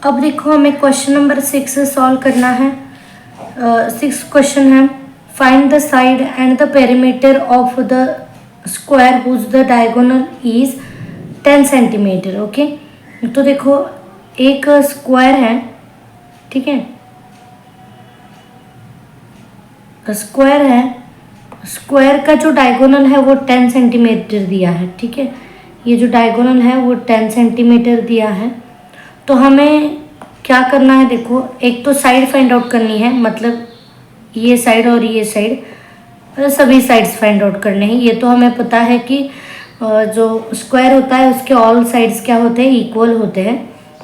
अब देखो हमें क्वेश्चन नंबर 6 सॉल्व करना है। 6 क्वेश्चन है, find the side and the perimeter of the square whose the diagonal is 10 centimetre. Okay, तो देखो एक स्क्वायर है, ठीक है, स्क्वायर है, स्क्वायर का जो डायगोनल है वो 10 सेंटीमीटर दिया है, ठीक है, ये जो डायगोनल है वो 10 सेंटीमीटर दिया है। तो हमें क्या करना है, देखो एक तो साइड फाइंड आउट करनी है, मतलब ये साइड और ये साइड, सभी साइड्स फाइंड आउट करने हैं। ये तो हमें पता है कि जो स्क्वायर होता है उसके ऑल साइड्स क्या होते हैं, इक्वल होते हैं।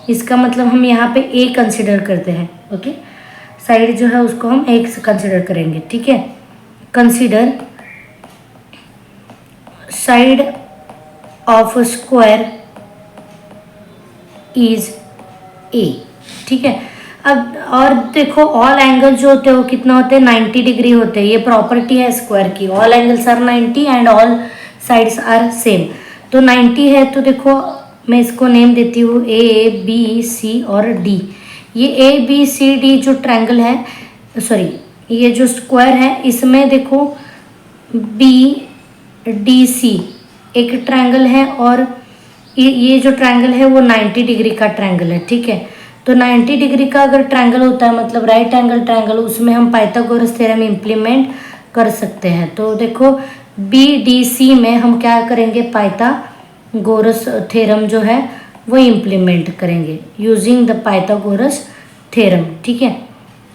इसका मतलब हम यहाँ पे ए कंसिडर करते हैं। ओके, साइड जो है उसको हम एक से कंसिडर करेंगे, ठीक है। Consider side of square is a, ठीक है। अब और देखो ऑल एंगल जो होते हैं वो कितना होते हैं, 90 डिग्री होते हैं। ये प्रॉपर्टी है स्क्वायर की, all angles are 90 and all sides are same. तो 90 है तो देखो मैं इसको नेम देती हूँ ए बी सी और डी। ये ए बी सी डी जो ट्रायंगल है, सॉरी ये जो स्क्वायर है, इसमें देखो बी डी सी एक ट्रायंगल है और ये जो ट्रायंगल है वो 90 डिग्री का ट्रायंगल है, ठीक है। तो 90 डिग्री का अगर ट्रायंगल होता है मतलब राइट एंगल ट्रायंगल, उसमें हम पाइथागोरस थ्योरम इम्प्लीमेंट कर सकते हैं। तो देखो बी डी सी में हम क्या करेंगे, पाइथागोरस थ्योरम जो है वो इम्प्लीमेंट करेंगे यूजिंग द पाइथागोरस थ्योरम, ठीक है।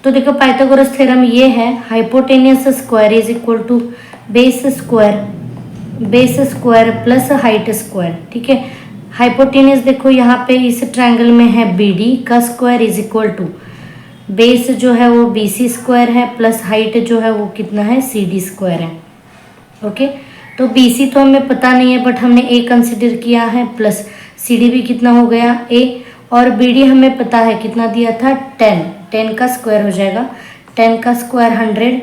तो देखो पाइथागोरस थ्योरम ये है, hypotenuse square is equal to base square plus height square, ठीक है। हाइपोटेनियस देखो यहाँ पे इस ट्रायंगल में है बी डी का square is equal to base जो है वो बी सी स्क्वायर है प्लस हाइट जो है वो कितना है, सी डी स्क्वायर है। ओके, तो बी सी तो हमें पता नहीं है बट हमने ए कंसिडर किया है, प्लस सी डी भी कितना हो गया ए, और बी डी हमें पता है कितना दिया था 10 का स्क्वायर हो जाएगा, 10 का स्क्वायर 100,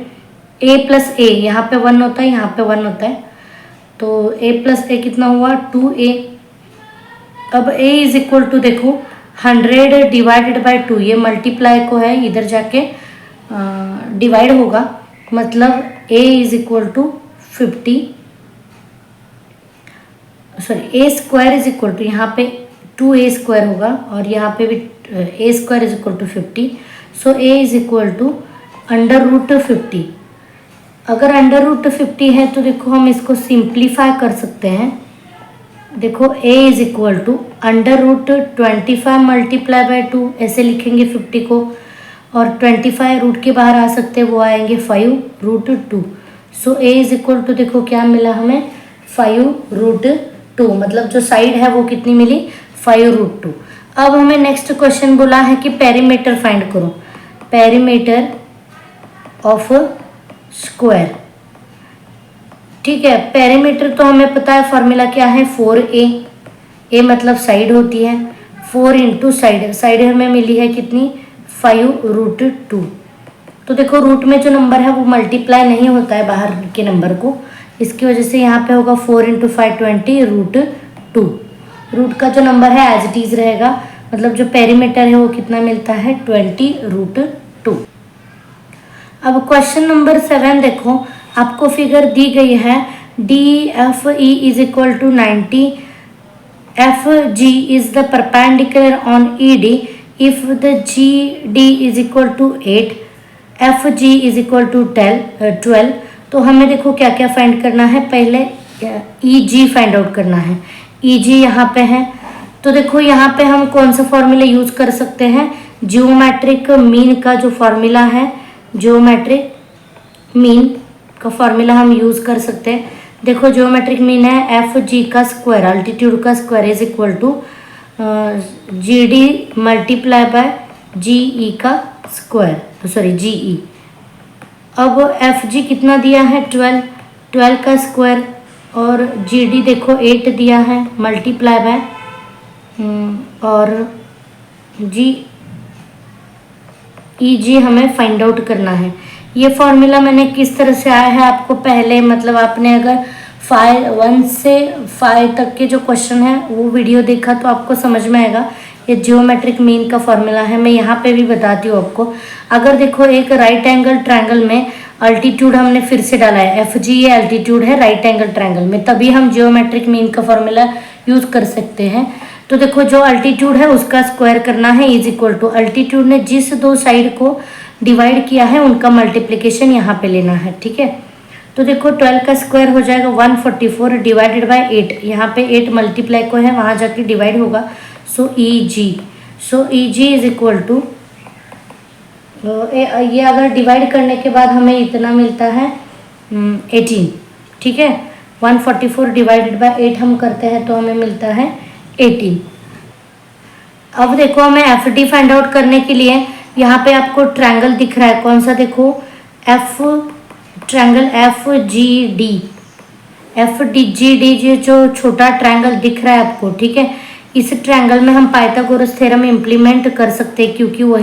ए प्लस ए यहाँ पे 1 होता है, यहाँ पे 1 होता है, तो ए प्लस ए कितना हुआ 2a। अब a इज इक्वल टू देखो 100 डिवाइडेड बाई 2, ये मल्टीप्लाई को है इधर जाके डिवाइड होगा, मतलब a is equal to 50, sorry a square is equal to यहाँ पे 2a स्क्वायर होगा और यहाँ पे भी a square is equal to 50, so a is equal to √50। अगर √50 है तो देखो हम इसको सिंप्लीफाई कर सकते हैं। देखो a is equal to √25 multiply by 2 ऐसे लिखेंगे 50 को, और 25 रूट के बाहर आ सकते हैं, वो आएंगे 5√2। सो a इज इक्वल टू देखो क्या मिला हमें 5√2, मतलब जो साइड है वो कितनी मिली 5√2। अब हमें नेक्स्ट क्वेश्चन बोला है कि पेरीमीटर फाइंड करो, पेरीमीटर ऑफ स्क्वायर, ठीक है। पेरीमीटर तो हमें पता है फॉर्मूला क्या है 4a, a मतलब साइड होती है, 4 इंटू साइड, साइड हमें मिली है कितनी 5√2। तो देखो रूट में जो नंबर है वो मल्टीप्लाई नहीं होता है बाहर के नंबर को, इसकी वजह से यहाँ पे होगा 4 इंटू 5 20√2। रूट का जो नंबर है एज इट इज रहेगा, मतलब जो पेरीमीटर है वो कितना मिलता है 20√2। अब क्वेश्चन नंबर 7 देखो, आपको फिगर दी गई है D F E is equal to 90, F G is the perpendicular on E D if the G D is equal to 8, F G is equal to 12। तो हमें देखो क्या क्या फाइंड करना है, पहले ई जी फाइंड आउट करना है। ई जी यहाँ पे है, तो देखो यहाँ पे हम कौन सा फॉर्मूला यूज कर सकते हैं, जियोमेट्रिक मीन का जो फॉर्मूला है, जियोमेट्रिक मीन का फॉर्मूला हम यूज कर सकते हैं। देखो जियोमेट्रिक मीन है एफ जी का स्क्वायर, अल्टीट्यूड का square is equal to G D multiply by G E का स्क्वायर, सॉरी जी ई। अब एफ जी कितना दिया है 12 का स्क्वायर, और जी डी देखो 8 दिया है मल्टीप्लाई बाय, और जी ई जी हमें फाइंड आउट करना है। ये फॉर्मूला मैंने किस तरह से आया है आपको पहले, मतलब आपने अगर 1 से 5 तक के जो क्वेश्चन है वो वीडियो देखा तो आपको समझ में आएगा ये जियोमेट्रिक मीन का फॉर्मूला है। मैं यहाँ पे भी बताती हूँ आपको। अगर देखो एक राइट एंगल ट्रायंगल में अल्टीट्यूड हमने फिर से डाला है, एफ जी ये अल्टीट्यूड है राइट एंगल ट्रायंगल में, तभी हम जियोमेट्रिक मीन का फॉर्मूला यूज कर सकते हैं। तो देखो जो अल्टीट्यूड है उसका स्क्वायर करना है इज इक्वल टू अल्टीट्यूड ने जिस दो साइड को डिवाइड किया है उनका मल्टीप्लिकेशन यहाँ पे लेना है, ठीक है। तो देखो 12 का स्क्वायर हो जाएगा 144 डिवाइडेड बाय 8, यहाँ पे 8 मल्टीप्लाई को है वहाँ जाके डिवाइड होगा, सो ई जी इज इक्वल टू, ये अगर डिवाइड करने के बाद हमें इतना मिलता है 18, ठीक है। 144 डिवाइडेड बाय 8 हम करते हैं तो हमें मिलता है 18। अब देखो हमें एफ डी फाइंड आउट करने के लिए यहाँ पे आपको ट्रायंगल दिख रहा है, कौन सा, देखो ट्रायंगल एफ डी जी जो छोटा ट्रायंगल दिख रहा है आपको, ठीक है। इस ट्रायंगल में हम पाइथागोरस थ्योरम इम्प्लीमेंट कर सकते हैं क्योंकि वो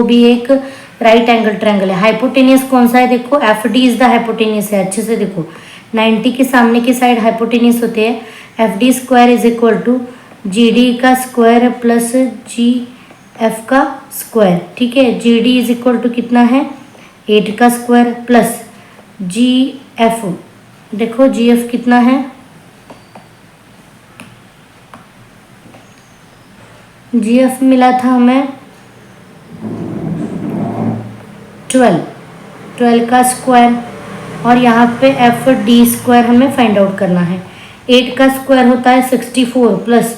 भी एक राइट एंगल ट्रायंगल है। हाइपोटेनियस कौन सा है, देखो F D is the hypotenuse है, अच्छे से देखो 90 के सामने की साइड हाइपोटेनियस होते हैं। F D square is equal to G D का स्क्वायर प्लस जी एफ का स्क्वायर, ठीक है। G D is equal to कितना है 8 का स्क्वायर प्लस जी एफ, देखो जी एफ कितना है, जी एफ मिला था हमें 12 का स्क्वायर, और यहाँ पे एफ डी स्क्वायर हमें फाइंड आउट करना है। 8 का स्क्वायर होता है 64 प्लस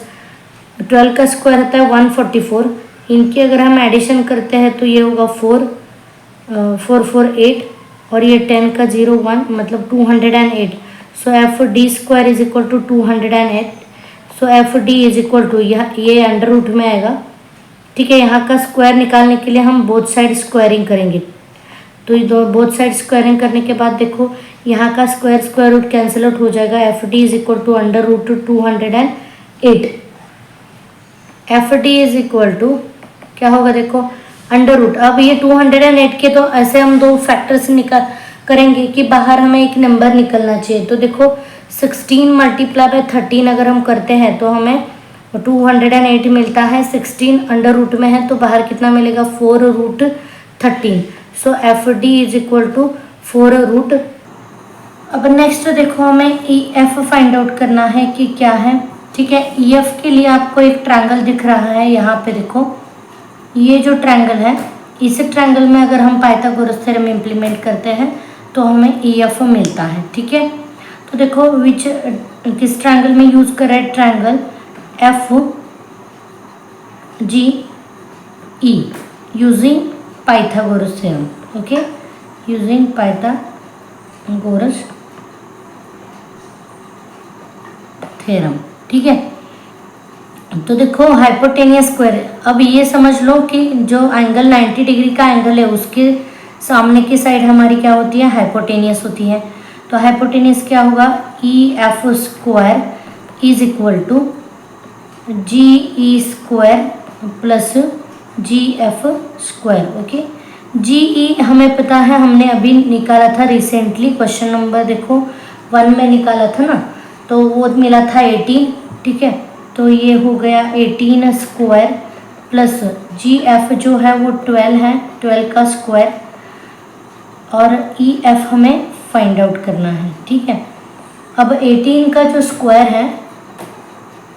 12 का स्क्वायर होता है 144, इनकी अगर हम एडिशन करते हैं तो ये होगा 448 और ये 10 का 01 मतलब 208। So F D square is equal to 208। So F D is equal to ये अंडर रूट में आएगा, ठीक है। यहाँ का स्क्वायर निकालने के लिए हम बोथ साइड स्क्वायरिंग करेंगे, तो ये बोथ साइड स्क्वायरिंग करने के बाद देखो यहाँ का स्क्वायर रूट कैंसिल आउट हो जाएगा। F D is equal to under root 208। F D is equal to क्या होगा, देखो अंडर रूट। अब ये 208 के तो ऐसे हम दो फैक्टर्स निकाल करेंगे कि बाहर हमें एक नंबर निकलना चाहिए। तो देखो 16 मल्टीप्लाई बाय 13 अगर हम करते हैं तो हमें 208 मिलता है। 16 अंडर रूट में है तो बाहर कितना मिलेगा 4√13। So F D is equal to 4√। अब नेक्स्ट देखो हमें ई एफ फाइंड आउट करना है कि क्या है, ठीक है। ई एफ के लिए आपको एक ट्रायंगल दिख रहा है, यहाँ पे देखो ये जो ट्रायंगल है, इस ट्रायंगल में अगर हम पाइथागोरस थ्योरम इम्प्लीमेंट करते हैं तो हमें ई एफ मिलता है, ठीक है। तो देखो किस ट्रायंगल में यूज कर रहे हैं, triangle F G E using Pythagoras theorem, okay, using Pythagoras theorem, ठीक है। तो देखो हाइपोटेनियस स्क्वायर, अब ये समझ लो कि जो एंगल 90 डिग्री का एंगल है उसके सामने की साइड हमारी क्या होती है, हाइपोटेनियस होती है। तो हाइपोटेनियस क्या होगा, E F square is equal to G E square plus G F square, okay. G E हमें पता है, हमने अभी निकाला था रिसेंटली, क्वेश्चन नंबर देखो 1 में निकाला था ना, तो वो मिला था 18, ठीक है। तो ये हो गया 18 स्क्वायर प्लस जी एफ जो है वो 12 है, 12 का स्क्वायर, और ई एफ हमें फाइंड आउट करना है, ठीक है। अब 18 का जो स्क्वायर है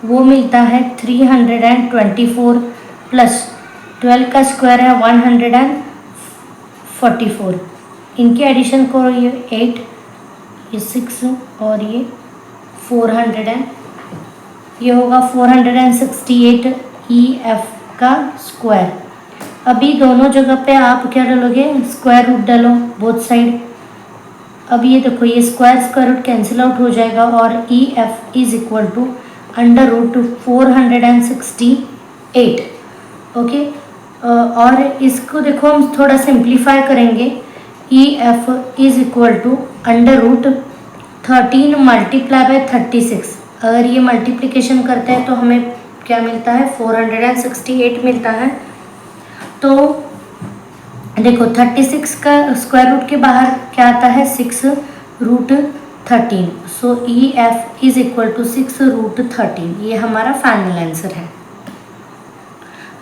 वो मिलता है 324 प्लस 12 का स्क्वायर है 144, इनके एडिशन करो, ये 8, ये 6 और ये 400 ये होगा 468 ई एफ का स्क्वायर। अभी दोनों जगह पे आप क्या डालोगे, स्क्वायर रूट डालो बोथ साइड। अब ये देखो ये स्क्वायर रूट कैंसिल आउट हो जाएगा और E F is equal to under root 468, okay. और इसको देखो हम थोड़ा सिंप्लीफाई करेंगे, E F is equal to under root 13 multiply by 36। अगर ये मल्टीप्लिकेशन करते हैं तो हमें क्या मिलता है, 468 मिलता है। तो देखो 36 का स्क्वायर रूट के बाहर क्या आता है, 6√13। So E F is equal to 6√13, ये हमारा फाइनल आंसर है।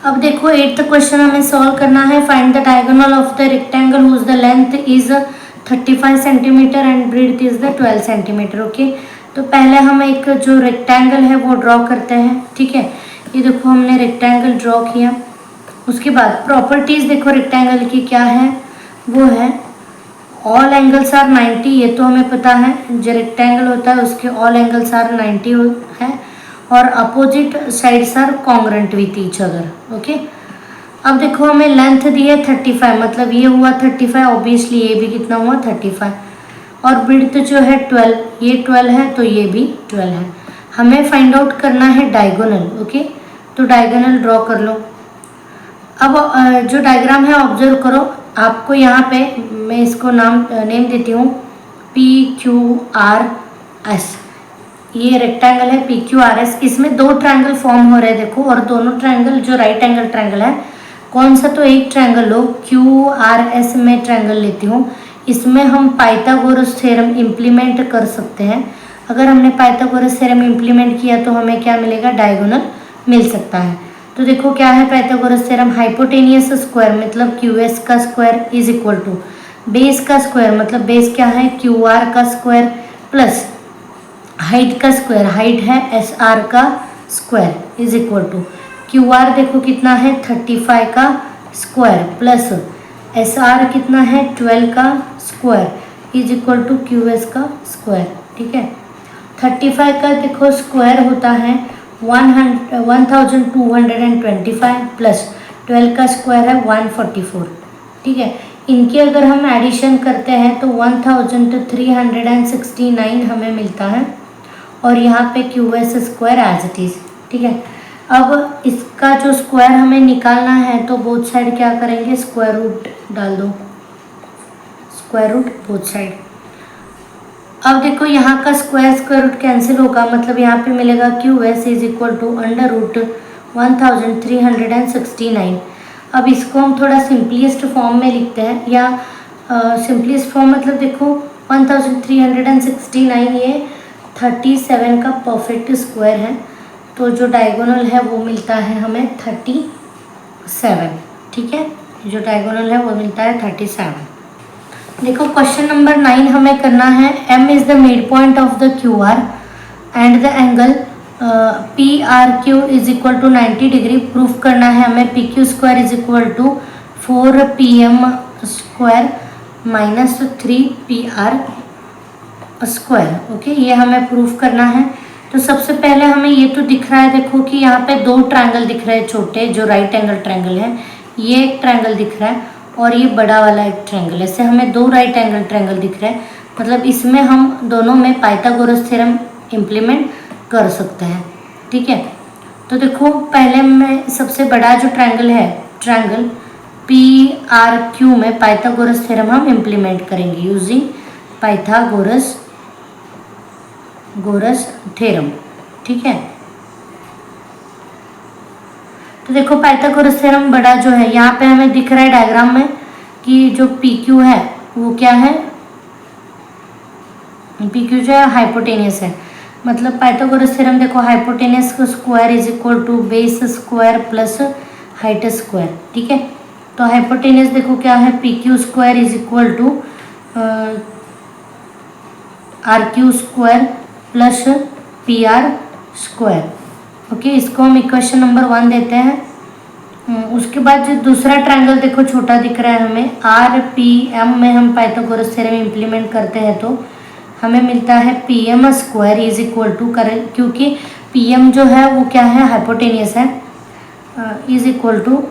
अब देखो 8th क्वेश्चन हमें सॉल्व करना है। Find the diagonal of the rectangle whose the length is 35 centimetre and breadth is the 12 centimetre. Okay, तो पहले हम एक जो रेक्टेंगल है वो ड्रॉ करते हैं। ठीक है, ये देखो हमने रेक्टेंगल ड्रॉ किया। उसके बाद प्रॉपर्टीज देखो रेक्टेंगल की क्या है, वो है ऑल एंगल्स आर 90। ये तो हमें पता है, जो रेक्टेंगल होता है उसके ऑल एंगल्स आर 90 है और opposite sides are congruent with each other. Okay, अब देखो हमें लेंथ दी है 35, मतलब ये हुआ 35, ऑब्वियसली ये भी कितना हुआ 35, और विड्थ जो है 12, ये 12 है तो ये भी 12 है। हमें फाइंड आउट करना है डायगोनल। ओके, तो डायगोनल ड्रॉ कर लो। अब जो डायग्राम है ऑब्जर्व करो। आपको यहाँ पे मैं इसको नेम देती हूँ PQRS। ये रेक्टेंगल है PQRS, इसमें दो ट्रायंगल फॉर्म हो रहे हैं देखो, और दोनों ट्रायंगल जो राइट एंगल ट्रायंगल है, कौन सा, तो एक ट्रायंगल लो QRS में ट्रायंगल लेती हूँ। इसमें हम पाइथागोरस थ्योरम इम्प्लीमेंट कर सकते हैं। अगर हमने पाइथागोरस थ्योरम इम्प्लीमेंट किया तो हमें क्या मिलेगा, डायगोनल मिल सकता है। तो देखो क्या है पाइथागोरस थ्योरम, हाइपोटेनियस स्क्वायर मतलब QS का square is equal to base का स्क्वायर, मतलब बेस क्या है QR का स्क्वायर, प्लस हाइट का स्क्वायर, हाइट है SR का square is equal to QR देखो कितना है 35 का स्क्वायर, प्लस SR कितना है 12 का square is equal to QS का स्क्वायर। ठीक है, 35 का देखो स्क्वायर होता है 1225 प्लस 12 का स्क्वायर है 144। ठीक है, इनके अगर हम एडिशन करते हैं तो 1369 हमें मिलता है, और यहाँ पे QS square as it is. ठीक है, अब इसका जो स्क्वायर हमें निकालना है तो बोथ साइड क्या करेंगे, स्क्वायर रूट डाल दो, स्क्वायर रूट बोथ साइड। अब देखो यहाँ का स्क्वायर रूट कैंसिल होगा, मतलब यहाँ पे मिलेगा QS is equal to under root 1369। अब इसको हम थोड़ा सिंपलीस्ट फॉर्म में लिखते हैं, या सिंपलीस्ट फॉर्म मतलब देखो 1369 ये 37 का परफेक्ट स्क्वायर है, तो जो डायगोनल है वो मिलता है हमें 37। ठीक है, जो डायगोनल है वो मिलता है 37। देखो क्वेश्चन नंबर 9 हमें करना है, M is the mid point of the QR and the angle PRQ is equal to 90 degree. Proof करना है हमें PQ square is equal to 4PM square minus 3PR square. Okay, ये हमें प्रूफ करना है। तो सबसे पहले हमें ये तो दिख रहा है देखो कि यहाँ पे दो ट्रायंगल दिख रहे हैं छोटे, जो राइट एंगल ट्रायंगल है, ये एक ट्रायंगल दिख रहा है और ये बड़ा वाला एक ट्रायंगल। ऐसे हमें दो राइट एंगल ट्रायंगल दिख रहे हैं, मतलब इसमें हम दोनों में पाइथागोरस थ्योरम इम्प्लीमेंट कर सकते हैं। ठीक है, तो देखो पहले में सबसे बड़ा जो ट्रायंगल है, ट्रायंगल PRQ में पाइथागोरस थ्योरम हम इम्प्लीमेंट करेंगे यूजिंग पाइथागोरस थ्योरम। ठीक है, तो देखो पाइथागोरस थ्योरम बड़ा जो है, यहाँ पे हमें दिख रहा है डायग्राम में कि जो PQ है वो क्या है, PQ जो है हाइपोटेनियस है, मतलब पाइथागोरस थ्योरम देखो हाइपोटेनियस का square is equal to base square plus height square. ठीक है, तो हाइपोटेनियस देखो क्या है, PQ square is equal to RQ square plus PR square. Okay, इसको हम इक्वेशन नंबर 1 देते हैं। उसके बाद जो दूसरा ट्रायंगल देखो छोटा दिख रहा है हमें, RPM में हम पाइथागोरस थ्योरम इम्प्लीमेंट करते हैं तो हमें मिलता है PM square is equal to, क्योंकि PM जो है वो क्या है, हाइपोटेनियस है, is equal to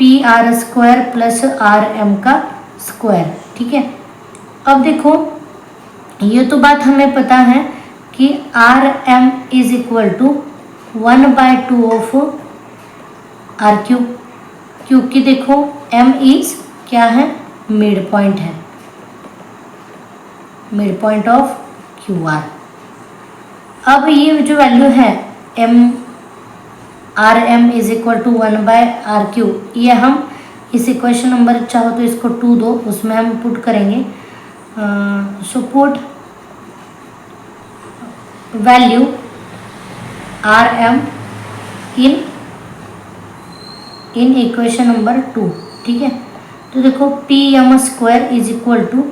PR square plus RM का स्क्वायर। ठीक है, अब देखो ये तो बात हमें पता है कि RM is equal to 1/2 of RQ, क्योंकि देखो M इज क्या है, मिड पॉइंट है, मिड पॉइंट ऑफ QR। अब ये जो वैल्यू है RM is equal to 1/RQ, ये हम इस इक्वेशन नंबर चाहो तो इसको 2 दो, उसमें हम पुट करेंगे। So put value RM in in equation number 2, ठीक है। तो देखो P M square is equal to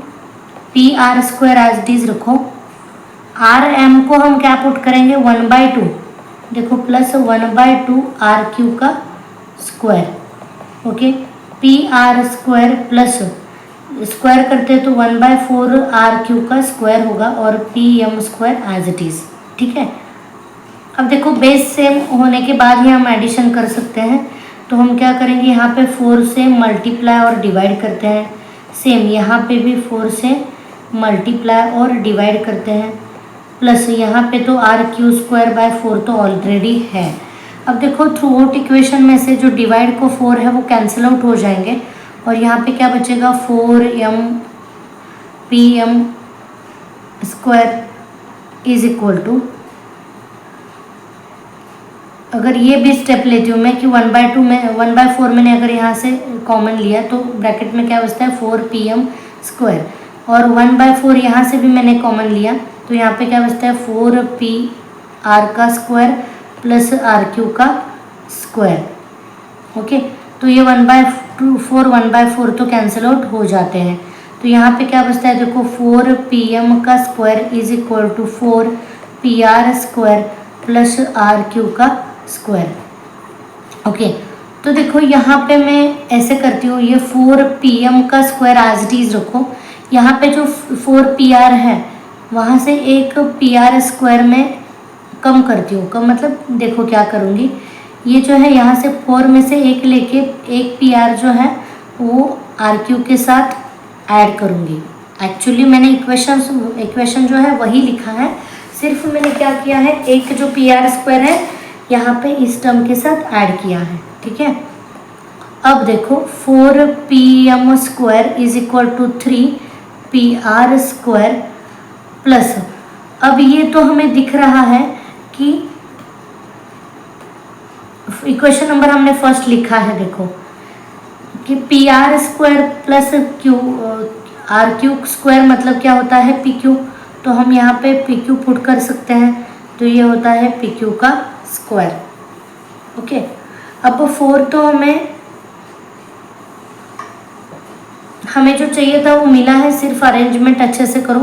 P R square as it is रखो। आर एम को हम क्या पुट करेंगे 1/2, देखो प्लस 1/2 आर क्यू का square, okay. P R square plus square करते तो 1/4 आर क्यू का स्क्वायर होगा और P M square as it is, ठीक है। अब देखो बेस सेम होने के बाद ही हम एडिशन कर सकते हैं, तो हम क्या करेंगे यहाँ पे 4 से मल्टीप्लाई और डिवाइड करते हैं, सेम यहाँ पे भी 4 से मल्टीप्लाई और डिवाइड करते हैं, प्लस यहाँ पे तो आर क्यू स्क्वायर बाय 4 तो ऑलरेडी है। अब देखो थ्रू आउट इक्वेशन में से जो डिवाइड को 4 है वो कैंसिल आउट हो जाएंगे और यहाँ पे क्या बचेगा 4m P M square is equal to, अगर ये भी स्टेप लेती हूँ मैं कि 1/2 में 1/4 मैंने अगर यहाँ से कॉमन लिया तो ब्रैकेट में क्या बचता है 4pm स्क्वायर, और 1/4 यहाँ से भी मैंने कॉमन लिया तो यहाँ पे क्या बचता है 4pr का स्क्वायर प्लस आर क्यू का स्क्वायर, ओके। तो ये 1/4 तो कैंसिल आउट हो जाते हैं, तो यहाँ पे क्या बचता है देखो 4pm का square is equal to 4pr square plus R Q का स्क्वायर, ओके। तो देखो यहाँ पे मैं ऐसे करती हूँ, ये 4pm का स्क्वायर एज इट इज रखो, यहाँ पे जो 4pr है वहाँ से एक pr स्क्वायर में कम करती हूँ, कम मतलब देखो क्या करूँगी, ये जो है यहाँ से 4 में से एक लेके एक pr जो है वो rq के साथ ऐड करूँगी। एक्चुअली मैंने इक्वेशन जो है वही लिखा है, सिर्फ मैंने क्या किया है एक जो pr स्क्वायर है यहाँ पे इस टर्म के साथ ऐड किया है, ठीक है। अब देखो 4pm square is equal to 3pr square plus, अब ये तो हमें दिख रहा है कि इक्वेशन नंबर हमने फर्स्ट लिखा है देखो कि pr square plus R Q square मतलब क्या होता है pq, तो हम यहाँ पे pq पुट कर सकते हैं, तो ये होता है pq का स्क्वायर, ओके। अब 4 तो हमें जो चाहिए था वो मिला है, सिर्फ अरेंजमेंट अच्छे से करो।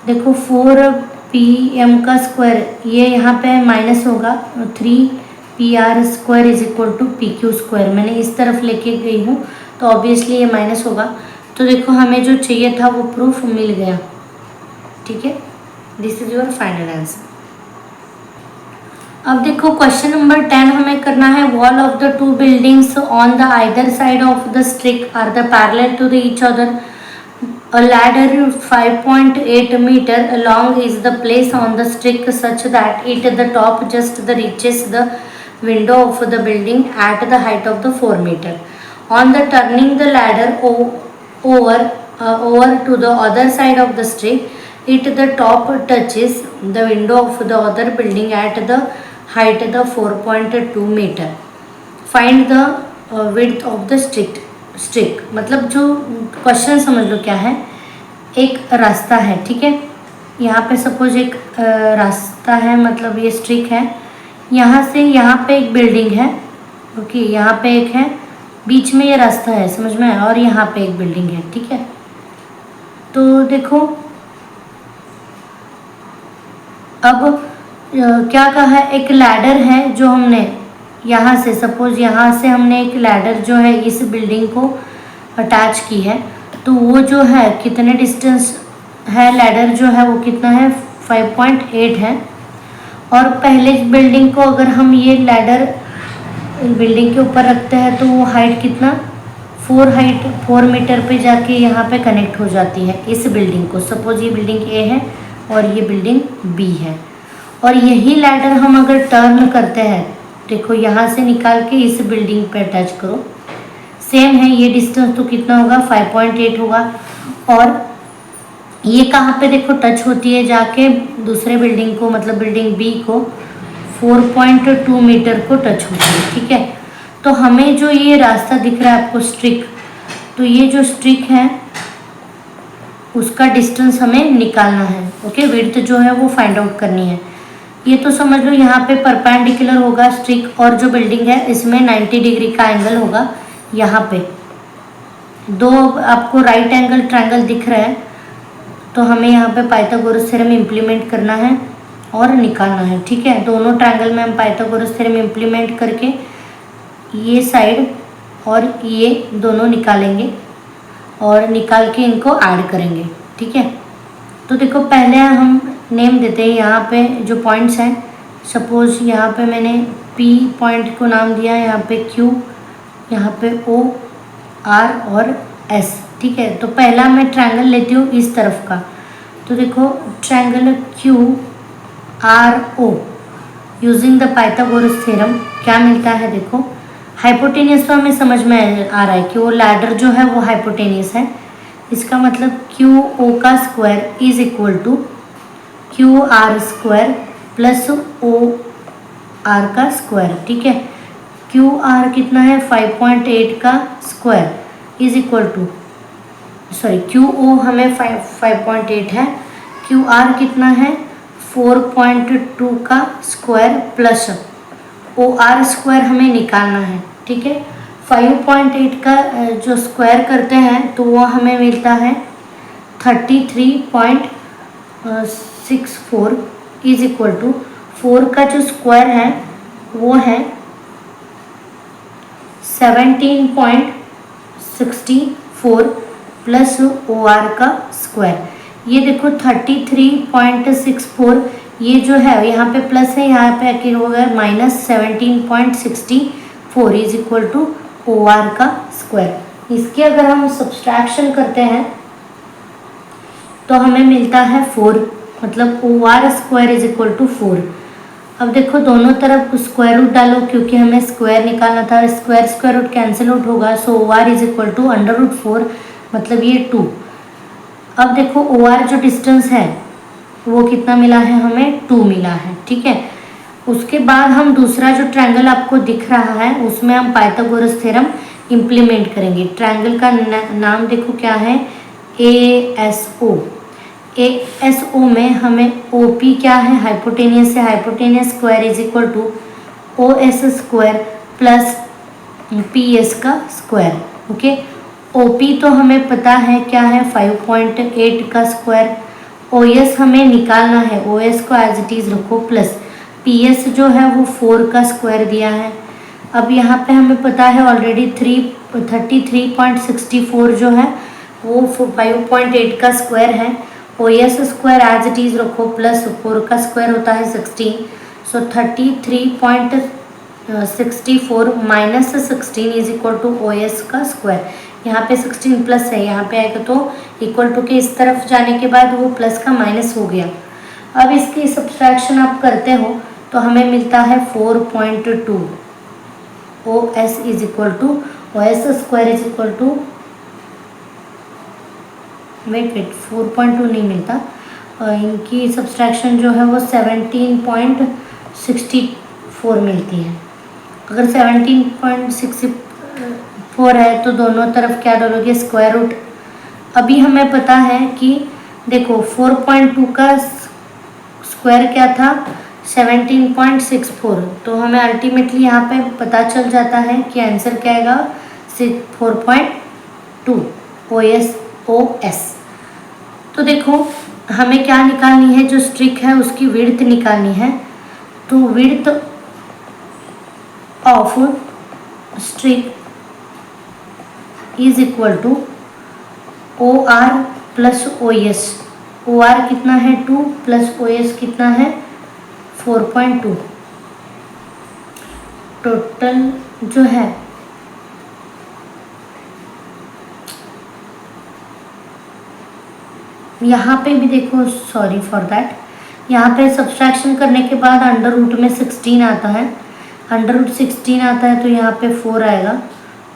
देखो 4pm का स्क्वायर ये यहाँ पे माइनस होगा, 3pr square is equal to pq square, मैंने इस तरफ लेके गई हूँ तो ऑब्वियसली ये माइनस होगा, तो देखो हमें जो चाहिए था वो प्रूफ मिल गया, ठीक है। This is your final answer. अब देखो क्वेश्चन नंबर 10 हमें करना है, wall of the two buildings on the either side of the street are the parallel to the each other, a ladder 5.8 meter long is the place on the stick such that it the top just the reaches the window of the building at the height of the 4 meter. On the turning the ladder over to the other side of the stick, it the top touches the window of the other building at the height the 4.2 meter. Find the width of the stick. मतलब जो question समझ लो क्या है, एक रास्ता है, ठीक है। यहाँ पे सपोज एक रास्ता है, मतलब ये स्ट्रिक है, यहाँ से यहाँ पे एक बिल्डिंग है, ओके, यहाँ पे एक है, बीच में ये रास्ता है, समझ में, और यहाँ पे एक बिल्डिंग है, ठीक है। तो देखो अब क्या कहा है, एक लैडर है जो हमने यहाँ से सपोज यहाँ से हमने एक लैडर जो है इस बिल्डिंग को अटैच की है, तो वो जो है कितने डिस्टेंस है, लैडर जो है वो कितना है 5.8 है, और पहले बिल्डिंग को अगर हम ये लैडर बिल्डिंग के ऊपर रखते हैं तो वो हाइट कितना 4 मीटर पे जाके यहाँ पे कनेक्ट हो जाती है इस बिल्डिंग को। सपोज ये बिल्डिंग ए है और ये बिल्डिंग बी है, और यही लैडर हम अगर टर्न करते हैं, देखो यहाँ से निकाल के इस बिल्डिंग पे अटैच करो, सेम है, ये डिस्टेंस तो कितना होगा 5.8 होगा, और ये कहाँ पे देखो टच होती है, जाके दूसरे बिल्डिंग को, मतलब बिल्डिंग बी को 4.2 मीटर को टच होती है, ठीक है। तो हमें जो ये रास्ता दिख रहा है आपको स्ट्रिक, तो ये जो स्ट्रिक है उसका डिस्टेंस हमें निकालना है, ओके, विड्थ जो है वो फाइंड आउट करनी है। ये तो समझ लो यहाँ पे परपेंडिकुलर होगा स्ट्रिक, और जो बिल्डिंग है इसमें 90 डिग्री का एंगल होगा। यहाँ पे दो आपको राइट एंगल ट्रायंगल दिख रहा है, तो हमें यहाँ पे पाइथागोरस थ्योरम इम्प्लीमेंट करना है और निकालना है। ठीक है, दोनों ट्रायंगल में हम पाइथागोरस थ्योरम इम्प्लीमेंट करके ये साइड और ये दोनों निकालेंगे और निकाल के इनको ऐड करेंगे। ठीक है, तो देखो पहले हम नेम देते हैं यहाँ पे जो पॉइंट्स हैं। सपोज यहाँ पे मैंने P पॉइंट को नाम दिया, यहाँ पे Q, यहाँ पे O, R और S। ठीक है, तो पहला मैं ट्रायंगल लेती हूँ इस तरफ का। तो देखो triangle Q R O using the Pythagoras theorem क्या मिलता है। देखो हाइपोटेनियस तो हमें समझ में आ रहा है कि वो लैडर जो है वो हाइपोटेनियस है। इसका मतलब क्यू ओ का square is equal to Q R square plus O R का स्क्वायर। ठीक है, क्यू आर कितना है 5.8 का square is equal to, sorry Q O हमें 5.8 है, क्यू आर कितना है 4.2 का square plus O R square हमें निकालना है। ठीक है, 5.8 का जो स्क्वायर करते हैं तो वो हमें मिलता है 33.64 इज इक्वल टू 4 का जो स्क्वायर है वो है 17.64 प्लस ओ आर का स्क्वायर। ये देखो 33.64, ये जो है यहाँ पे प्लस है, यहाँ पे आके हो गया -17.64 is equal to O R का स्क्वायर। इसके अगर हम सब्सट्रैक्शन करते हैं तो हमें मिलता है 4, मतलब O R square is equal to 4। अब देखो दोनों तरफ स्क्वायर रूट डालो क्योंकि हमें स्क्वायर निकालना था, स्क्वायर रूट कैंसिल आउट होगा, so O R is equal to √4, मतलब ये 2। अब देखो ओ आर जो डिस्टेंस है वो कितना मिला है, हमें 2 मिला है। ठीक है, उसके बाद हम दूसरा जो ट्रायंगल आपको दिख रहा है उसमें हम पाइथागोरस थ्योरम इम्प्लीमेंट करेंगे। ट्रायंगल का नाम देखो क्या है, ASO। ASO में हमें OP क्या है, हाइपोटेनियस है, hypotenuse square is equal to OS square plus PS का स्क्वायर। ओके, OP तो हमें पता है क्या है 5.8 का स्क्वायर, OS हमें निकालना है, OS को एज इट इज़ रखो, प्लस PS जो है वो 4 का स्क्वायर दिया है। अब यहाँ पे हमें पता है ऑलरेडी 33.64 जो है वो 5.8 का स्क्वायर है, OS square as it is रखो, प्लस 4 का स्क्वायर होता है 16, so 33.64 minus 16 is equal to OS का स्क्वायर। यहाँ पे 16 प्लस है, यहाँ पे आएगा तो इक्वल टू के इस तरफ जाने के बाद वो प्लस का माइनस हो गया। अब इसकी सब्सट्रैक्शन आप करते हो तो हमें मिलता है 4.2 OS is equal to OS square is equal to, wait 4.2 नहीं मिलता, इनकी सब्सट्रैक्शन जो है वो 17.64 मिलती है। अगर 17.64 है तो दोनों तरफ क्या डालोगे, स्क्वायर रूट। अभी हमें पता है कि देखो 4.2 का स्क्वायर क्या था 17.64, तो हमें अल्टीमेटली यहाँ पे पता चल जाता है कि आंसर क्या आएगा 4.2 OS। तो देखो हमें क्या निकालनी है, जो स्ट्रिक है उसकी विड्थ निकालनी है। तो width of street is equal to OR plus OS। OR कितना है 2 प्लस OS कितना है 4.2, टोटल जो है यहाँ पे भी देखो, सॉरी फॉर दैट, यहाँ पे सब्सट्रैक्शन करने के बाद अंडर रूट में 16 आता है, अंडर रूट 16 आता है तो यहाँ पे 4 आएगा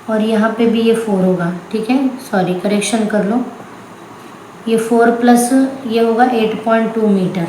और यहाँ पे भी ये 4 होगा। ठीक है, सॉरी करेक्शन कर लो, ये 4 प्लस ये होगा 8.2 मीटर।